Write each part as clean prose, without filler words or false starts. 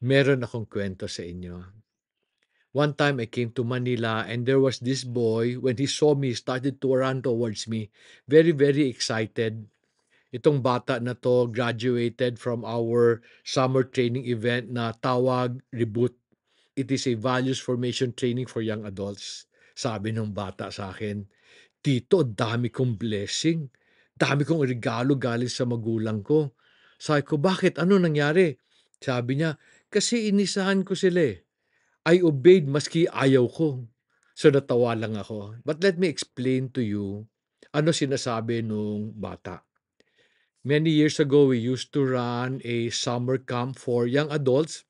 Meron akong kwento sa inyo. One time I came to Manila and there was this boy, when he saw me, he started to run towards me. Very, very excited. Itong bata na 'to graduated from our summer training event na tawag Reboot. It is a values formation training for young adults. Sabi nung bata sa akin, "Tito, dami kong blessing. Dami kong regalo galing sa magulang ko." Sabi ko, "Bakit? Ano nangyari?" Sabi niya, "Kasi inisahan ko sila, eh. I obeyed maski ayaw ko." So natawa lang ako. But let me explain to you ano sinasabi nung bata. Many years ago, we used to run a summer camp for young adults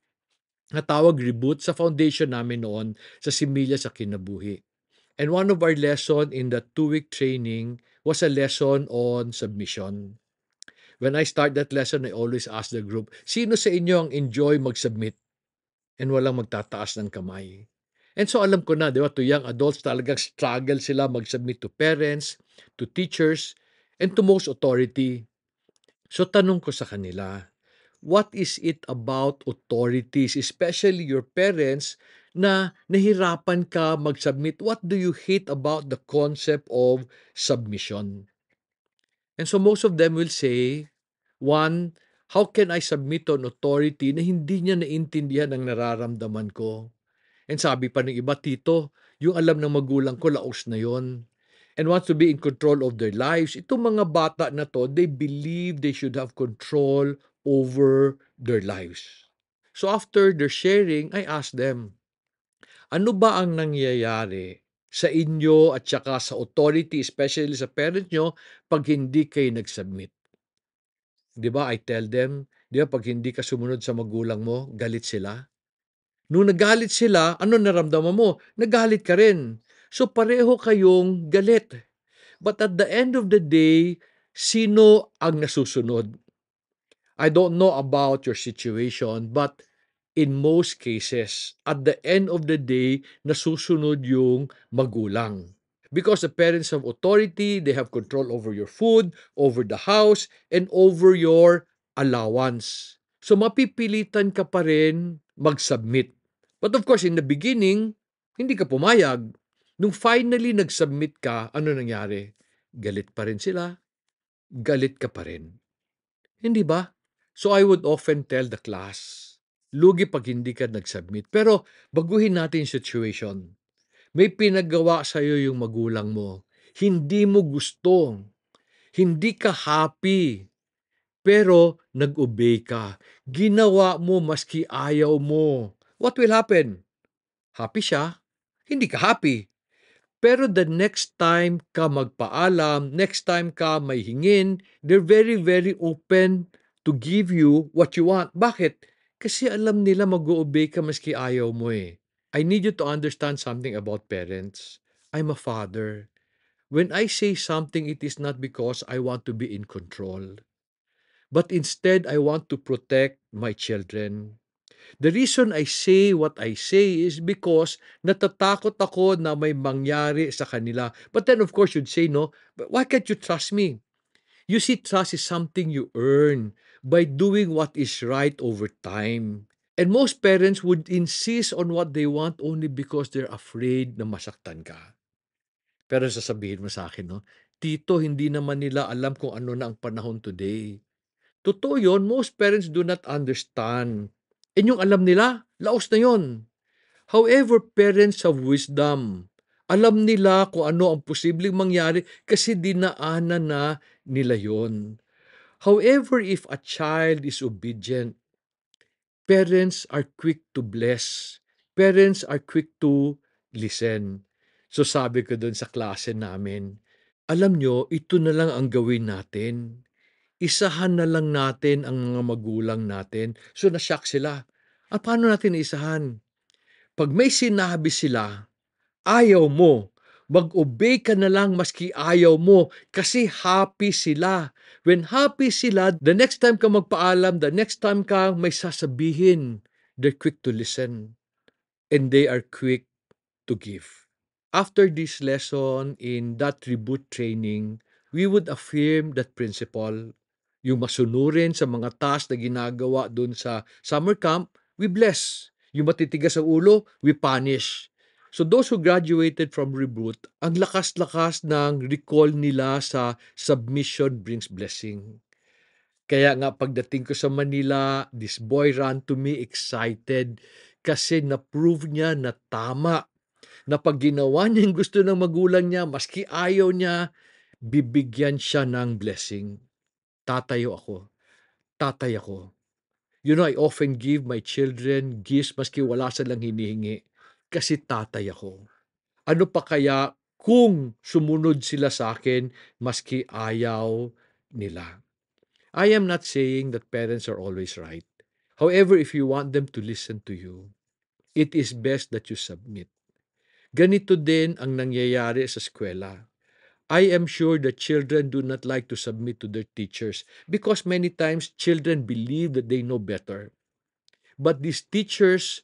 na tawag Reboot sa foundation namin noon sa Similya sa Kinabuhi. And one of our lesson in the 2-week training was a lesson on submission. When I start that lesson, I always ask the group, sino sa inyo ang enjoy mag-submit? And walang magtataas ng kamay. And so alam ko na, di ba, to young adults, talagang struggle sila mag-submit to parents, to teachers, and to most authority. So tanong ko sa kanila, what is it about authorities, especially your parents, na nahirapan ka mag-submit? What do you hate about the concept of submission? And so most of them will say, one, how can I submit to an authority na hindi niya naintindihan ang nararamdaman ko? And sabi pa ng iba, "Tito, yung alam ng magulang ko laos na yon." And wants to be in control of their lives. Itong mga bata na 'to, they believe they should have control over their lives. So after their sharing, I asked them, "Ano ba ang nangyayari sa inyo at saka sa authority, especially sa parent niyo, 'pag hindi kayo nag-submit?" 'Di ba, I tell them, 'di ba 'pag hindi ka sumunod sa magulang mo, galit sila? Nung nagalit sila, ano naramdaman mo? Nagalit ka rin. So pareho kayong galit. But at the end of the day, sino ang nasusunod? I don't know about your situation, but in most cases, at the end of the day, nasusunod yung magulang. Because the parents have authority, they have control over your food, over the house, and over your allowance. So mapipilitan ka pa rin mag-submit. But of course, in the beginning, hindi ka pumayag. Nung finally nag-submit ka, ano nangyari? Galit pa rin sila, galit ka pa rin. Hindi ba? So I would often tell the class, lugi pag hindi ka nag-submit. Pero baguhin natin yung situation. May pinagawa sa'yo yung magulang mo. Hindi mo gusto. Hindi ka happy. Pero nag-obey ka. Ginawa mo maski ayaw mo. What will happen? Happy siya. Hindi ka happy. Pero the next time ka magpaalam, next time ka may hingin, they're very, very open to give you what you want. Bakit? Kasi alam nila mag-o-obey ka maski ayaw mo eh. I need you to understand something about parents. I'm a father. When I say something, it is not because I want to be in control, but instead I want to protect my children. The reason I say what I say is because natatakot ako na may mangyari sa kanila. But then of course you'd say, no, but why can't you trust me? You see, trust is something you earn by doing what is right over time. And most parents would insist on what they want only because they're afraid na masaktan ka. Pero sasabihin mo sa akin, no, Tito, hindi naman nila alam kung ano na ang panahon today. Totoo yun, most parents do not understand. And yung alam nila, laos na yun. However, parents have wisdom. Alam nila kung ano ang posibleng mangyari kasi dinaanan na nila yon. However, if a child is obedient, parents are quick to bless. Parents are quick to listen. So sabi ko dun sa klase namin, alam nyo, ito na lang ang gawin natin. Isahan na lang natin ang mga magulang natin. So na-shock sila. Paano natin isahan? Pag may sinabi sila, ayaw mo, mag-obey ka na lang maski ayaw mo kasi happy sila. When happy sila, the next time ka magpaalam, the next time ka may sasabihin, they're quick to listen and they are quick to give. After this lesson in that reboot training, we would affirm that principle, yung masunurin sa mga task na ginagawa dun sa summer camp, we bless. Yung matitigas ang ulo, we punish. So those who graduated from Reboot, ang lakas-lakas ng recall nila sa submission brings blessing. Kaya nga pagdating ko sa Manila, this boy ran to me excited kasi na-prove niya na tama. Na pag ginawa niya yung gusto ng magulang niya, maski ayaw niya, bibigyan siya ng blessing. Tatayo ako. Tatay ako. You know, I often give my children gifts maski wala silang hinihingi kasi tatay ako. Ano pa kaya kung sumunod sila sa akin maski ayaw nila? I am not saying that parents are always right. However, if you want them to listen to you, it is best that you submit. Ganito din ang nangyayari sa eskwela. I am sure that children do not like to submit to their teachers because many times children believe that they know better. But these teachers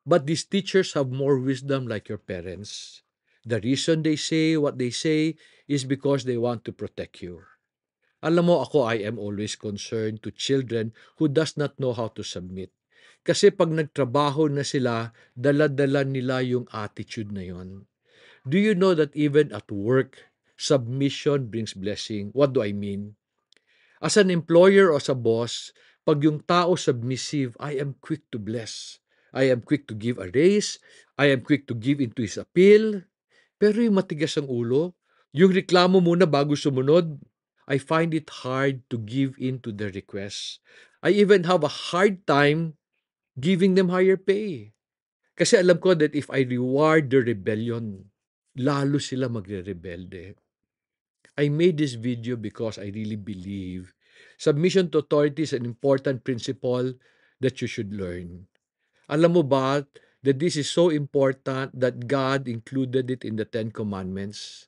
have more wisdom like your parents. The reason they say what they say is because they want to protect you. Alam mo ako, I am always concerned to children who does not know how to submit. Kasi pag nagtrabaho na sila, dala-dala nila yung attitude na yon. Do you know that even at work, submission brings blessing? What do I mean? As an employer or as a boss, pag yung tao submissive, I am quick to bless. I am quick to give a raise. I am quick to give into his appeal. Pero yung matigas ang ulo, yung reklamo muna bago sumunod, I find it hard to give in to their requests. I even have a hard time giving them higher pay. Kasi alam ko that if I reward their rebellion, lalo sila magre-rebelde. I made this video because I really believe submission to authority is an important principle that you should learn. Alam mo ba that this is so important that God included it in the Ten Commandments?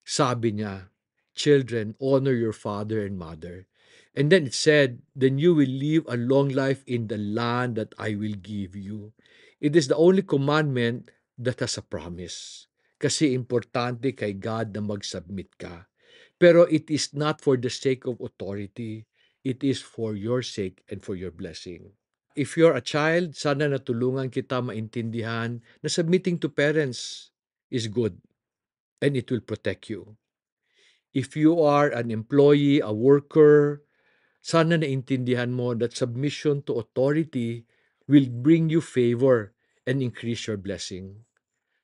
Sabi niya, children, honor your father and mother. And then it said, then you will live a long life in the land that I will give you. It is the only commandment that has a promise. Kasi importante kay God na mag-submit ka. Pero it is not for the sake of authority. It is for your sake and for your blessing. If you're a child, sana natulungan kita maintindihan na submitting to parents is good and it will protect you. If you are an employee, a worker, sana naintindihan mo that submission to authority will bring you favor and increase your blessing.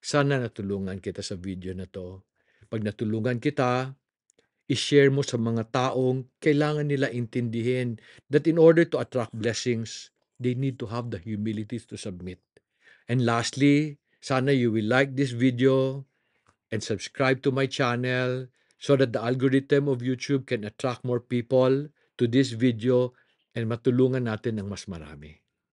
Sana natulungan kita sa video na to. Pag natulungan kita, i-share mo sa mga taong kailangan nila intindihin that in order to attract blessings, they need to have the humility to submit. And lastly, sana you will like this video and subscribe to my channel so that the algorithm of YouTube can attract more people to this video and matulungan natin ng mas marami.